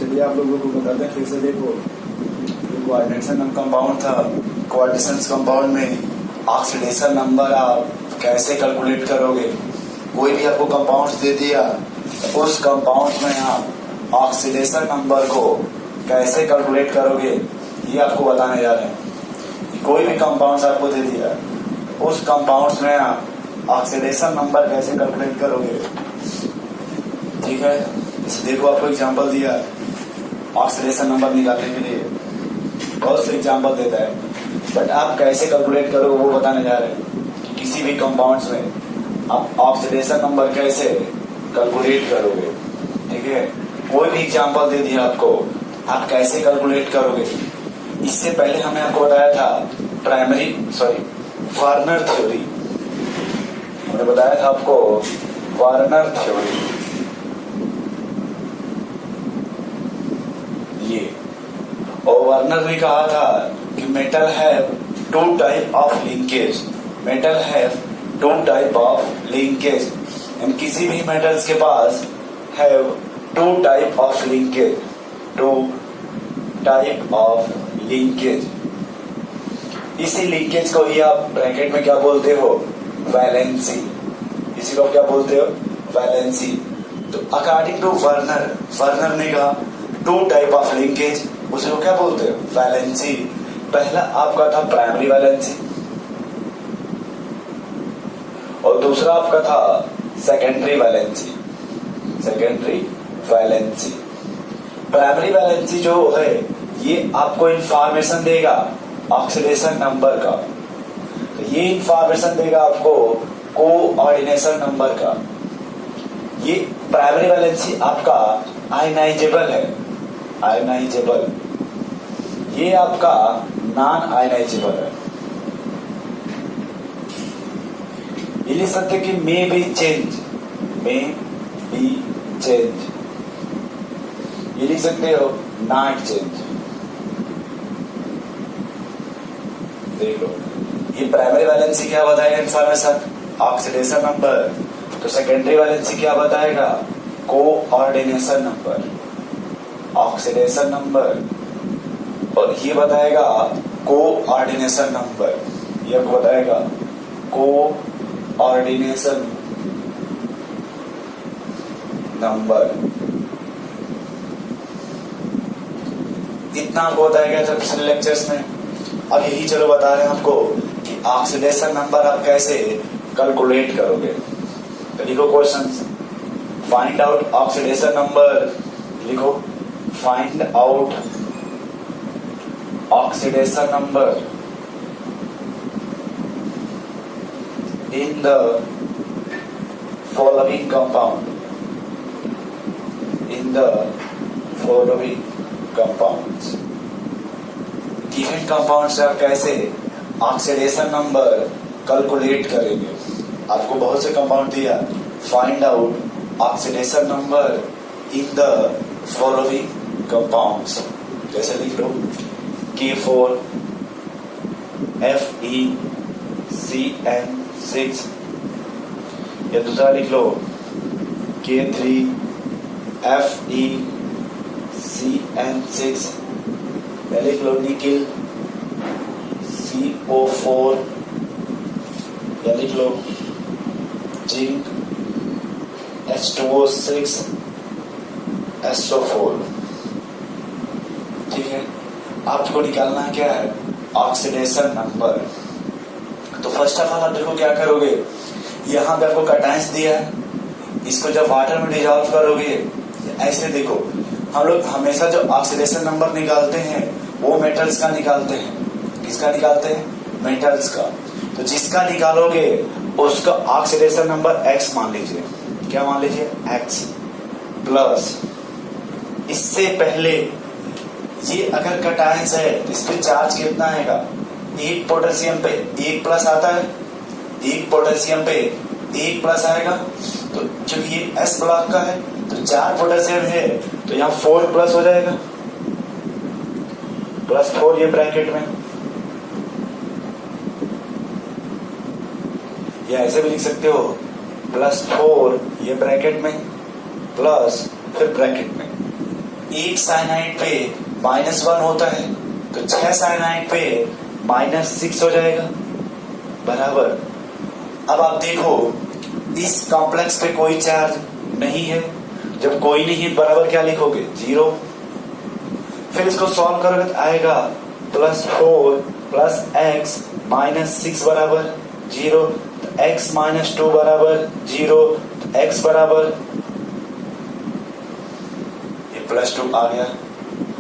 चलिए आप लोगों को बताते हैं फिर से। देखो कोऑर्डिनेशन कंपाउंड था, कोऑर्डिनेशन कंपाउंड में ऑक्सीडेशन नंबर आप कैसे कैलकुलेट करोगे। कोई भी आपको कंपाउंड दे दिया तो उस कंपाउंड में आप ऑक्सीडेशन नंबर को कैसे कैलकुलेट करोगे ये आपको बताने जा रहे हैं। कोई भी कंपाउंड आपको दे दिया उस कंपाउंड में आप ऑक्सीडेशन नंबर कैसे कैलकुलेट करोगे। ठीक है, देखो आपको एग्जांपल दिया ऑक्सीडेशन नंबर निकालने के लिए, बहुत से एग्जांपल देता है, बट आप कैसे कैलकुलेट करोगे वो बताने जा रहे हैं। किसी भी कंपाउंड्स में आप ऑक्सीडेशन नंबर कैसे कैलकुलेट करोगे। ठीक है, कोई भी एग्जांपल दे दिया आपको, आप कैसे कैलकुलेट करोगे। इससे पहले हमने आपको बताया था वार्नर थ्योरी, हमने बताया था आपको वार्नर थ्योरी। ये और वार्नर ने कहा था कि metal have two type of linkage, metal have two type of linkage, किसी भी मेटल्स के पास have two type of linkage, two type of linkage. इसी लिंकेज को ही आप ब्रैकेट में क्या बोलते हो, वैलेंसी। इसी को क्या बोलते हो, वैलेंसी। तो अकॉर्डिंग टू वर्नर ने कहा टू टाइप ऑफ लिंकेज, उसको क्या बोलते हो, वैलेंसी। पहला आपका था प्राइमरी वैलेंसी और दूसरा आपका था secondary valency. Secondary valency, primary valency जो है ये आपको इंफॉर्मेशन देगा ऑक्सीडेशन नंबर का, तो ये इंफॉर्मेशन देगा आपको कोऑर्डिनेशन नंबर का। ये प्राइमरी वैलेंसी आपका आयनाइजेबल है, आयनाइजेबल। ये आपका नॉन आयनाइजेबल है। ये लिख सकते कि may be change, may be change. ये लिख सकते हो नॉट चेंज। देख लो, ये प्राइमरी वैलेंसी क्या बताएगा, इंफॉर्मेशन ऑक्सीडेशन नंबर। तो सेकेंडरी वैलेंसी क्या बताएगा, कोऑर्डिनेशन नंबर, ऑक्सीडेशन नंबर। और ये बताएगा कोऑर्डिनेशन नंबर, ये आपको बताएगा कोऑर्डिनेशन नंबर। इतना आपको बताया गया था पिछले लेक्चर्स में। अब यही चलो बता रहे हैं आपको कि ऑक्सीडेशन नंबर आप कैसे कैलकुलेट करोगे। तो लिखो questions, find out oxidation number. लिखो find out oxidation number in the following compound, in the following compounds। Given compound से आप कैसे ऑक्सीडेशन नंबर कैलकुलेट करेंगे। आपको बहुत से कंपाउंड दिया, find out oxidation number in the following compounds. जैसे लिख लो K4 FeCN6, या दूसरा लिख लो K3 FeCN6, या लिख लो निकिल CO4, या लिख लो जिंक H2O6 SO4। ठीक है, आपको निकालना क्या है, ऑक्सीडेशन नंबर। तो फर्स्ट ऑफ ऑल आप देखो क्या करोगे, यहाँ पे आपको कैटायंस दिया है, इसको जब वाटर में डिजॉल्व करोगे ऐसे देखो, हम लोग हमेशा जो ऑक्सीडेशन नंबर निकालते हैं वो मेटल्स का निकालते हैं। किसका निकालते हैं, मेटल्स का। तो जिसका निकालोगे उसका ऑक्सीडेशन नंबर X मान लीजिए। क्या मान लीजिए, X प्लस। इससे पहले ये अगर कैटायंस है तो इस पे चार्ज कितना आएगा, एक पोटेशियम पे एक प्लस आता है, एक पोटेशियम पे एक प्लस आएगा। तो जब ये S ब्लॉक का है तो 4 पोटेशियम है तो यहाँ 4 प्लस हो जाएगा, +4 ये ब्रैकेट में। या ऐसे भी लिख सकते हो +4 ये ब्रैकेट में प्लस फिर ब्रैकेट में, एक साइनाइड पे -1 होता है तो 6 साइनाइड पे -6 हो जाएगा बराबर। अब आप देखो इस कॉम्प्लेक्स पे कोई चार्ज नहीं है, जब कोई नहीं है बराबर क्या लिखोगे 0। फिर इसको सॉल्व करोगे तो आएगा +4 + x -6 बराबर 0, x -2 बराबर 0, x बराबर ये +2 आ गया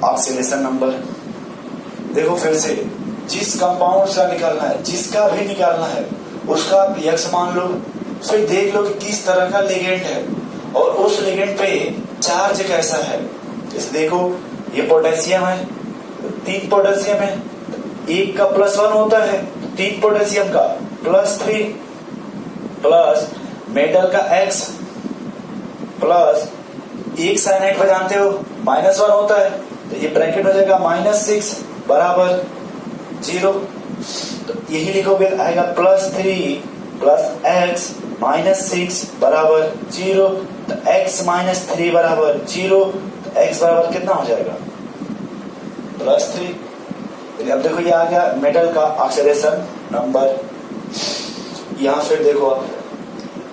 ऑक्सीडेशन नंबर। देखो फिर से जिस कंपाउंड का निकालना है, जिसका भी निकालना है उसका आप x मान लो, फिर देख लो कि किस तरह का लिगेंड है और उस लिगेंड पे चार्ज कैसा है। जैसे देखो ये पोटेशियम है, 3 पोटेशियम है, एक का +1 होता है, 3 पोटेशियम का +3 प्लस मेटल का X प्लस एक साइनाइड पर जानते हो -1 होता है तो ये ब्रैकेट हो जाएगा -6 बराबर 0। तो यही लिखोगे आएगा +3 + x -6 बराबर 0, तो x -3 बराबर 0, तो x बराबर कितना हो जाएगा +3। अब देखो ये आ गया मेटल का ऑक्सीडेशन नंबर। यहां फिर देखो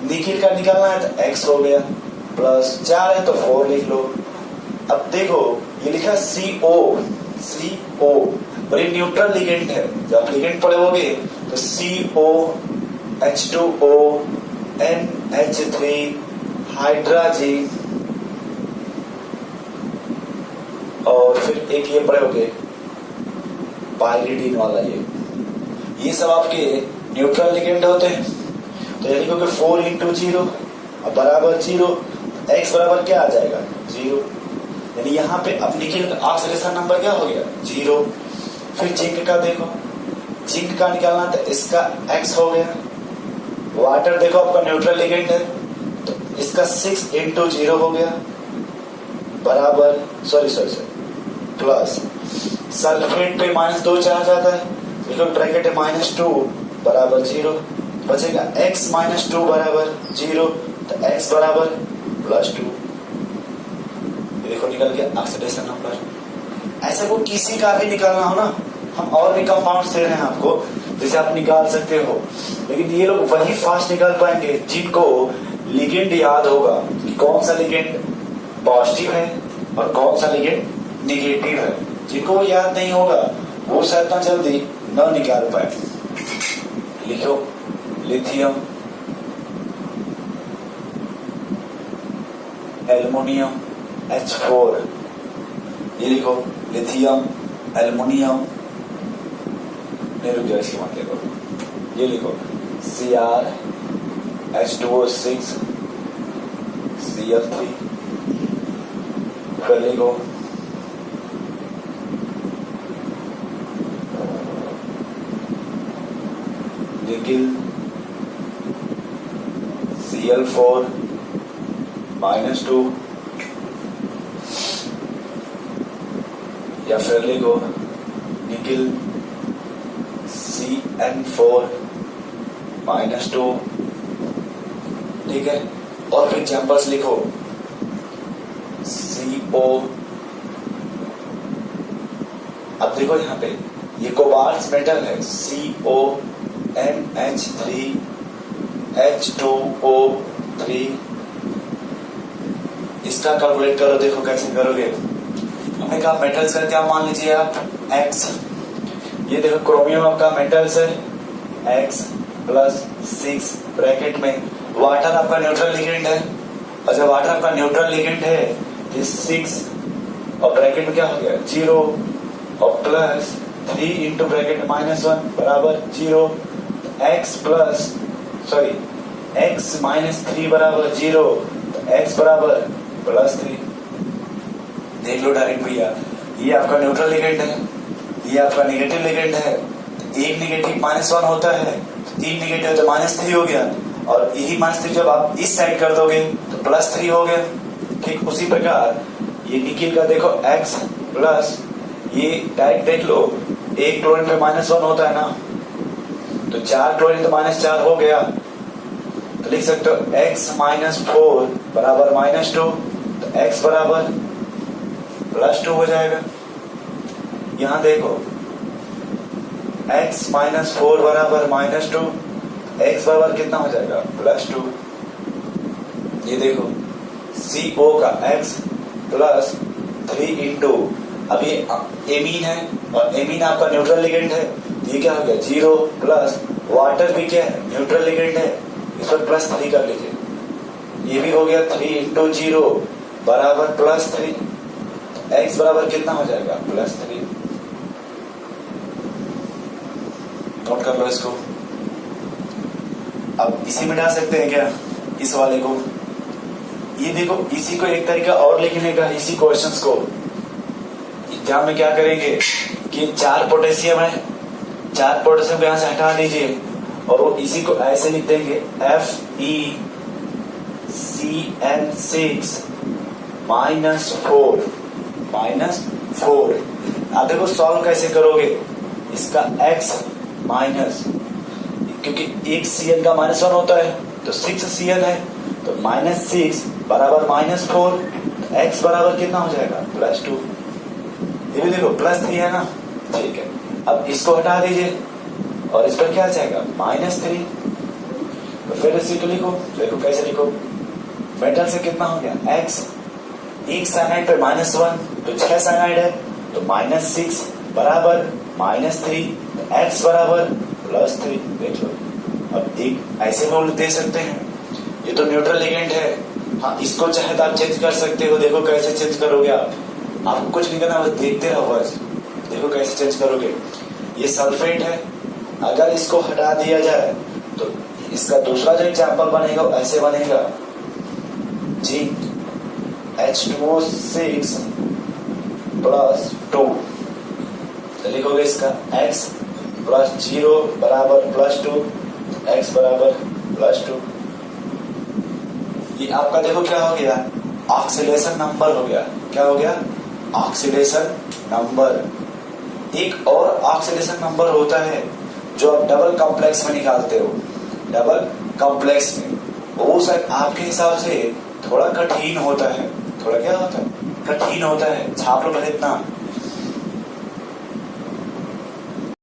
निकिल का निकालना है तो x हो गया, +4 है तो 4 लिख लो। अब देखो ये लिखा CO और ये न्यूट्रल लिगेंड है, जब लिगेंड पढ़ोगे तो CO H2O NH3 हाइड्रोजन और फिर एक ये पढ़ोगे पाइरिडीन वाला, ये सब आपके न्यूट्रल लिगेंड होते हैं। तो यानी कि 4 × 0 बराबर 0, x बराबर क्या आ जाएगा 0, यानी यहाँ पे अब निकिल का ऑक्सीडेशन नंबर क्या हो गया 0। फिर जिंक का देखो, जिंक का निकालना तो इसका x हो गया। वाटर देखो आपका न्यूट्रल लिगेंड है तो इसका 6 × 0 हो गया बराबर सॉरी प्लस सल्फेट पे -2 चार्ज आता है, देखो ब्रैकेट है -2 बराबर 0, बचेगा x -2 बराबर 0, तो x बराबर +2। देखो निकल गया ऑक्सीडेशन नंबर। ऐसे को किसी का भी निकालना हो ना, हम और भी कंपाउंड्स दे रहे हैं आपको जैसे आप निकाल सकते हो, लेकिन ये लोग वही फास्ट निकाल पाएंगे जिनको लिगेंड याद होगा कि कौन सा लिगेंड पॉजिटिव है और कौन सा लिगेंड निगेटिव है। जिनको वो याद नहीं होगा वो शायद ना जल्दी न निकाल पाए। लिखो लिथियम एल्युमिनियम H4, ये लिखो लिथियम एल्युमिनियम, नहीं रुक जाओ इसकी मत लिखो, ये लिखो Cr H2O6 Cl3, फिर लिखो निकिल Cl4 -2, या फिर लिखो निकिल CN4 -2, ठीक है। और फिर एग्जांपल्स लिखो CO। अब देखो यहाँ पे ये कोबाल्ट मेटल है CO NH3 H2O3, इसका कैलकुलेट करो, देखो कैसे करोगे। हमने कहा मेटल्स का क्या मान लीजिए आप X, ये देखो क्रोमियम आपका मेटल्स है X +6 ब्रैकेट में, वाटर आपका न्यूट्रल लिगेंड है, और जब वाटर आपका न्यूट्रल लिगेंड है तो 6 और ब्रैकेट में क्या हो गया 0 और +3 × ब्रैकेट -1 बराबर 0, x -3 बराबर 0, तो x बराबर +3। देख लो डायरेक्ट भैया, ये आपका न्यूट्रल लिगेंड है, ये आपका नेगेटिव लिगेंड है, एक नेगेटिव -1 होता है, 3 नेगेटिव तो -3 हो गया, और यही -3 जब आप इस साइड कर दोगे तो +3 हो गया। ठीक उसी प्रकार ये निकिल का देखो x प्लस, ये डायरेक्ट देख लो, एक क्लोरीन पे -1 होता है ना, तो 4 क्लोरीन तो -4 हो गया, तो लिख सकते हो x -4 बराबर -2, तो x बराबर +2 हो जाएगा। यहां देखो x -4 बराबर -2, x बराबर कितना हो जाएगा +2। ये देखो CO का x +3 इंटू, अब ये एमीन है और एमीन आपका न्यूट्रल लिगेंड है, ये क्या हो गया 0 प्लस वाटर भी क्या है न्यूट्रल लिगेंड है, इस पर +3 कर लीजिए, ये भी हो गया 3 इंटू 0 बराबर +3, x बराबर कितना हो जाएगा +3। नोट कर लो इसको। अब इसी में डाल सकते हैं क्या इस वाले को, ये देखो इसी को एक तरीका और लिखने का, इसी क्वेश्चंस को एग्जाम में क्या करेंगे कि 4 पोटेशियम है, 4 पोटेशियम यहां से हटा दीजिए और वो इसी को ऐसे लिख देंगे FeCN6 -4 अब देखो सॉल्व कैसे करोगे इसका x माइनस, क्योंकि एक Cn का -1 होता है तो 6 Cn है तो -6 बराबर -4, x बराबर कितना हो जाएगा +2। ये भी देखो +3 है ना, ठीक है। अब इसको हटा दीजिए और इस पर क्या आ जाएगा -3, तो फिर इसी को लिखो, देखो कैसे लिखो, मेटल से कितना हो गया x, एक साइनाइड पे -1 तो 6 साइनाइड है तो -6 बराबर -3, x बराबर +3। देख लो, अब एक ऐसे बोल दे सकते हैं, ये तो न्यूट्रल लिगेंड है, हाँ इसको चाहे तो आप चेंज कर सकते हो, देखो कैसे चेंज करोगे आपको कुछ नहीं करना, बस देखते रहो, बस देखो कैसे चेंज करोगे। ये सल्फेट है, अगर इसको हटा दिया जाए तो इसका दूसरा जो एग्जाम्पल बनेगा ऐसे बनेगा जिंक H2O6 +2, तो लिखोगे इसका x +0 बराबर +2, x बराबर +2। ये आपका देखो क्या हो गया ऑक्सीडेशन नंबर हो गया, क्या हो गया ऑक्सीडेशन नंबर। एक और ऑक्सीडेशन नंबर होता है जो आप डबल कॉम्प्लेक्स में निकालते हो, डबल कॉम्प्लेक्स में, वो शायद आपके हिसाब से थोड़ा कठिन होता है, थोड़ा क्या होता है कठिन होता है, छाप लो भले इतना